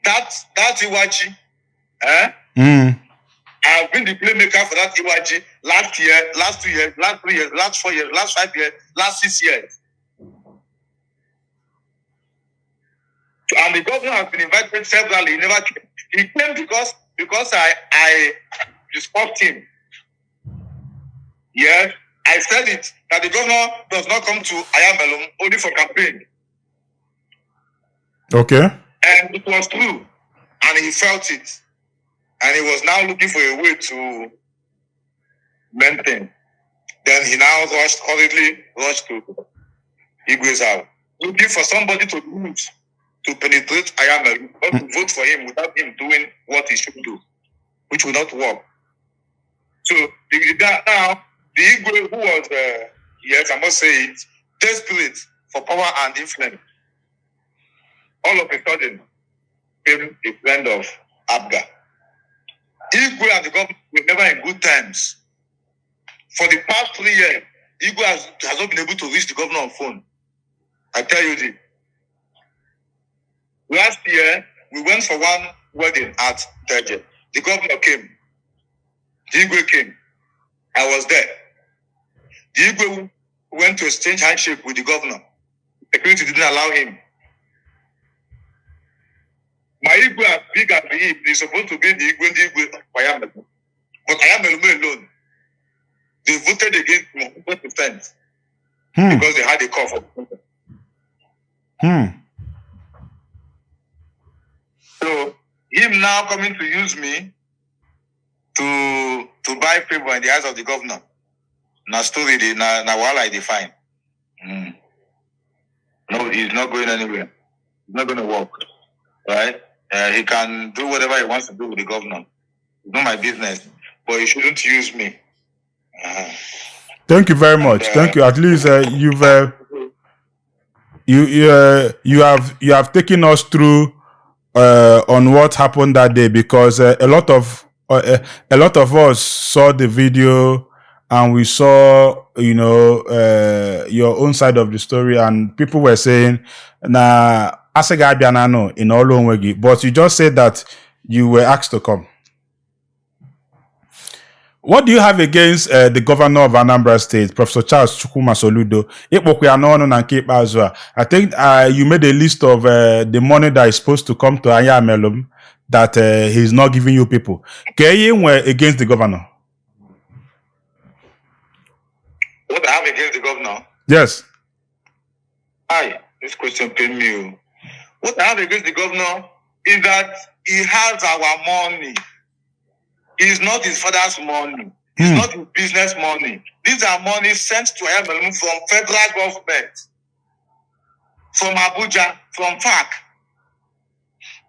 that Iwa-Ji, I've been the playmaker for that Iwa-Ji last year, last 2 years, last 3 years, last 4 years, last 5 years, last 6 years. And the governor has been invited severally. He never came. He came because I discussed him. Yes, I said it, that the governor does not come to Ayamelum only for campaign. Okay. And it was true. And he felt it. And he was now looking for a way to maintain. Then he now hurriedly rushed to Igwe's house, looking for somebody to lose, to penetrate Ayamelum, not to vote for him without him doing what he should do, which will not work. So now, the Igwe, who was, yes, I must say it, desperate for power and influence, all of a sudden became a friend of Abga. Igwe and the government were never in good times. For the past 3 years, Igwe has not been able to reach the governor on phone. I tell you this. Last year, we went for one wedding at Teje. The governor came. The Igwe came. I was there. The Igwe went to exchange handshake with the governor. Security didn't allow him. My Igwe, as big as he is supposed to be the Igwe for Ayamelum. But Ayamelum alone, they voted against him 100% because they had a call for So him now coming to use me to buy favor in the eyes of the governor. Now story now while I define. No, he's not going anywhere. It's not going to work. Right? He can do whatever he wants to do with the governor. It's not my business. But he shouldn't use me. Thank you very much. Thank you. At least you have taken us through on what happened that day, because a lot of us saw the video and we saw your own side of the story, and people were saying na in all onwegi, but you just said that you were asked to come. What do you have against the governor of Anambra State, Professor Charles Chukwuma Soludo? I think you made a list of the money that is supposed to come to Ayamelum that he's not giving you people. Were against the governor? What I have against the governor? Yes. This question paid me. What I have against the governor is that he has our money. It's not his father's money. It's not his business money. These are money sent to Ayamelum from federal government, from Abuja, from FAC.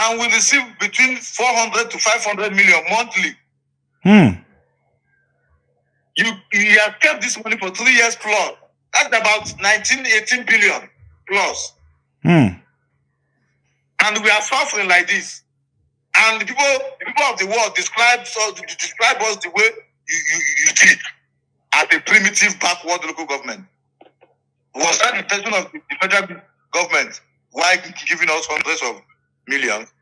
And we receive between 400 to 500 million monthly. He has kept this money for 3 years plus. That's about 18 billion plus. And we are suffering like this. And the people of the world describe us the way you did, as a primitive, backward local government. Was that the intention of the federal government? Why giving us hundreds of millions?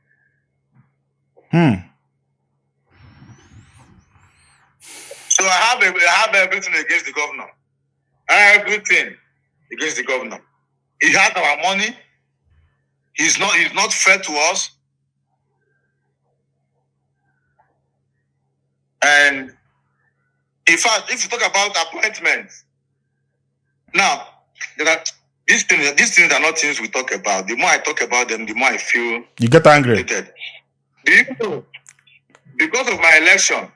So I have everything against the governor. Everything against the governor. He has our money. He's not fair to us. And in fact, if you talk about appointments, now these things are not things we talk about. The more I talk about them, the more I feel you get angry. Because of my election,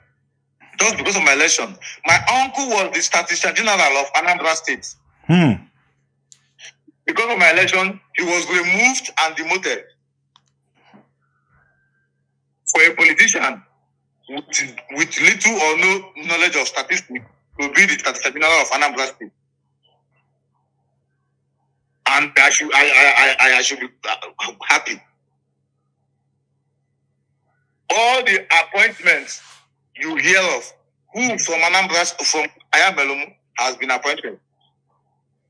just because of my election, my uncle was the Statistician General of Anambra State. Because of my election, he was removed and demoted. For a politician with little or no knowledge of statistics to be the Statistician General of Anambra State. And I should be happy. All the appointments you hear of, who from Ayamelum has been appointed?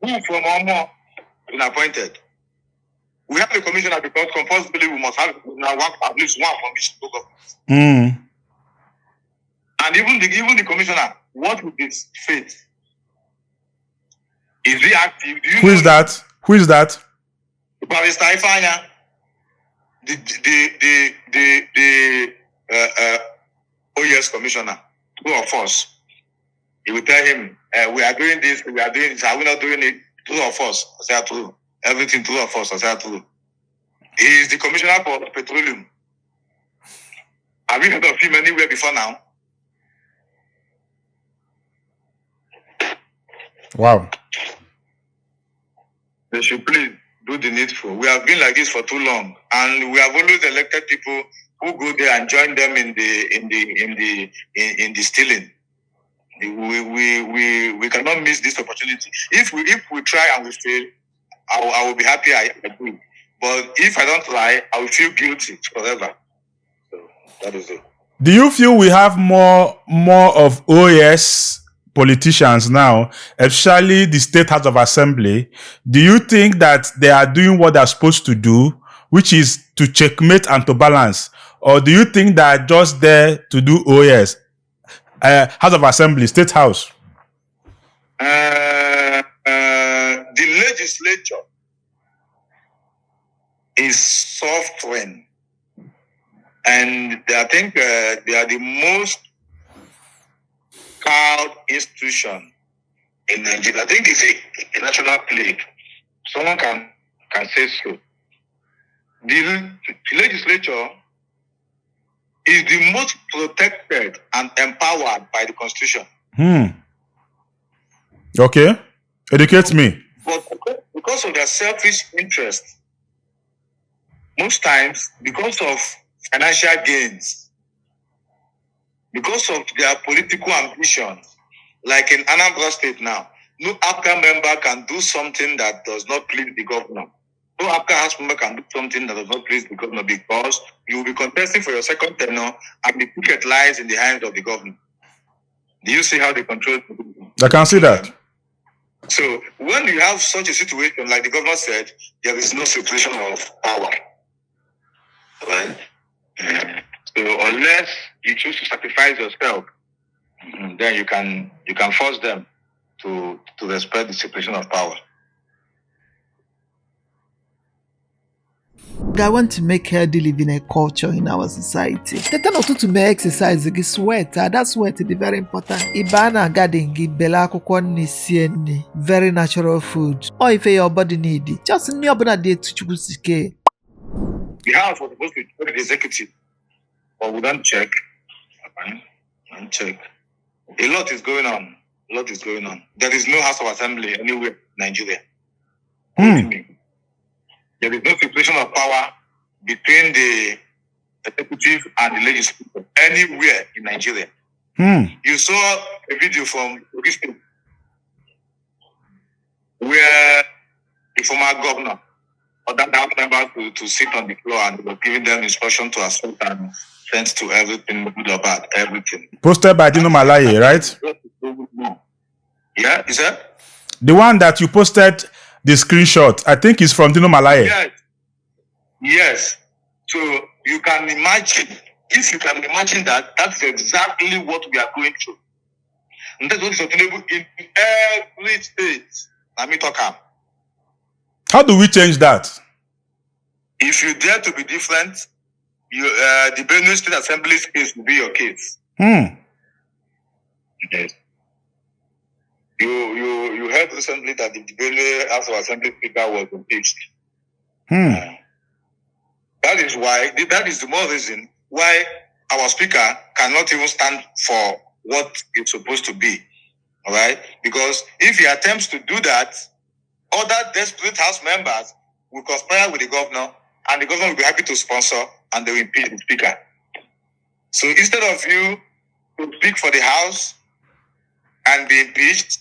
Who from Omo has been appointed? We have a commissioner because compulsorily we must have at least one from each local government. Mm. And even the commissioner, what with his faith? Is he active? Do you Who is that? Who is that? Barrister Ifanya, the OES commissioner, two of us. He will tell him, we are doing this, are we not doing it? Two of us, I say true. Everything two of us, I say true. He is the commissioner for petroleum. Have you heard of him anywhere before now? Wow. They should please do the needful. We have been like this for too long, and we have always elected people who go there and join them in the stealing. We cannot miss this opportunity. If we try and we fail, I will be happy I agree. But if I don't try, I will feel guilty forever. So that is it. Do you feel we have more of OAS politicians now, especially the State House of Assembly? Do you think that they are doing what they're supposed to do, which is to checkmate and to balance? Or do you think they're just there to do OAS? House of Assembly, State House? The legislature is sovereign, and I think they are the most proud institution in Nigeria. I think it's a national plague. Someone can say so. The legislature is the most protected and empowered by the Constitution. Okay. Educate me. But because of their selfish interest, most times, because of financial gains, because of their political ambitions, like in Anambra State now, no APCA member can do something that does not please the governor. No APCA House member can do something that does not please the governor, because you will be contesting for your second tenure and the ticket lies in the hands of the governor. Do you see how they control the government? I can see that. So when you have such a situation, like the governor said, there is no separation of power. Right? So unless you choose to sacrifice yourself, then you can force them to respect the separation of power. I want to make healthy living a culture in our society. The time to make exercise, get sweat. That sweat is very important. Ibana garden give bela akwụkwọ very natural food. Or if your body need it, just new abuna day to chukusike. The house was supposed to check the executive, but we don't check. Check. A lot is going on. There is no House of Assembly anywhere in Nigeria. There is no separation of power between the executive and the legislature anywhere in Nigeria. You saw a video from State where the former governor ordered that member to sit on the floor and was giving them instruction to assault and sent to everything, good or bad, everything. Posted by Dino Malaye, right? Yeah, is that? The one that you posted the screenshot, I think is from Dino Malaye. Yes. So you can imagine, if you can imagine that, that's exactly what we are going through. And that's what is available in every state. Let me talk about. How do we change that? If you dare to be different, you the Benue State Assembly's case will be your case. Yes. You heard recently that the Benue House of Assembly Speaker was impeached. That is the more reason why our Speaker cannot even stand for what it's supposed to be. All right? Because if he attempts to do that, other desperate House members will conspire with the governor, and the governor will be happy to sponsor, and they will impeach the Speaker. So instead of you to speak for the House and be impeached,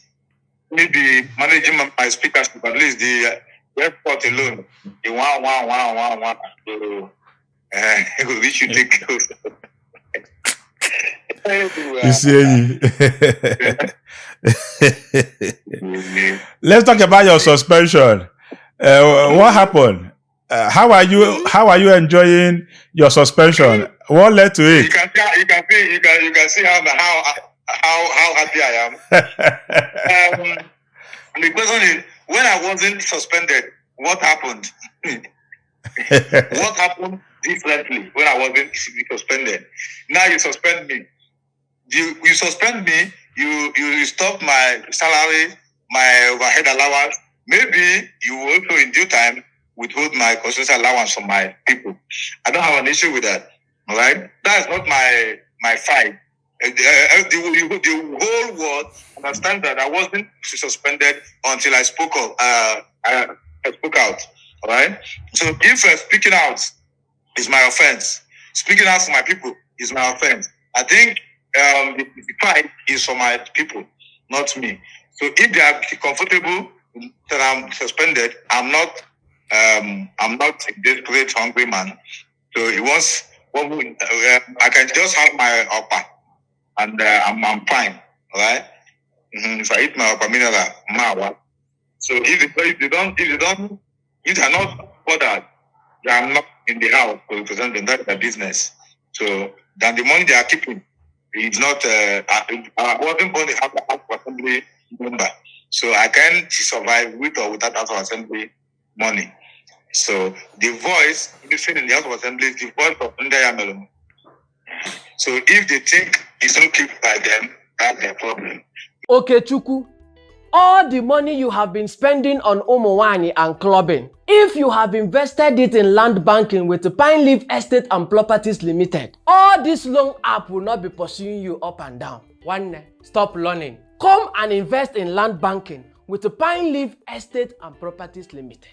maybe managing my speakership, at least the airport alone, the one. So, we should take You see, let's talk about your suspension. What happened? How are you enjoying your suspension? What led to it? You can see how happy I am. The question is, when I wasn't suspended, what happened? What happened differently when I wasn't suspended? Now you suspend me. You suspend me. You stop my salary, my overhead allowance. Maybe you also in due time withhold my constitutional allowance from my people. I don't have an issue with that. All right, that's not my fight. The whole world understands that I wasn't suspended until I spoke up. I spoke out. All right. So if speaking out is my offense, speaking out for my people is my offense. I think the fight is for my people, not me. So if they are comfortable that I'm suspended, I'm not a desperate, hungry man. So it was I can just have my upper, and I'm fine. All right. If I eat my upper mineral, mawa. So if they are not bothered, they are not in the house to represent them. That's their business. So then the money they are keeping is not. I wasn't born a House of Assembly member, so I can survive with or without House of Assembly money. So the voice missing in the House of Assembly is the voice of Ndayamelo. So if they think it's okay by them, that's their problem. Okay, Chuku. All the money you have been spending on Omowani and clubbing, if you have invested it in land banking with the Pine Leaf Estate and Properties Limited, all this loan app will not be pursuing you up and down. One, stop learning. Come and invest in land banking with the Pine Leaf Estate and Properties Limited.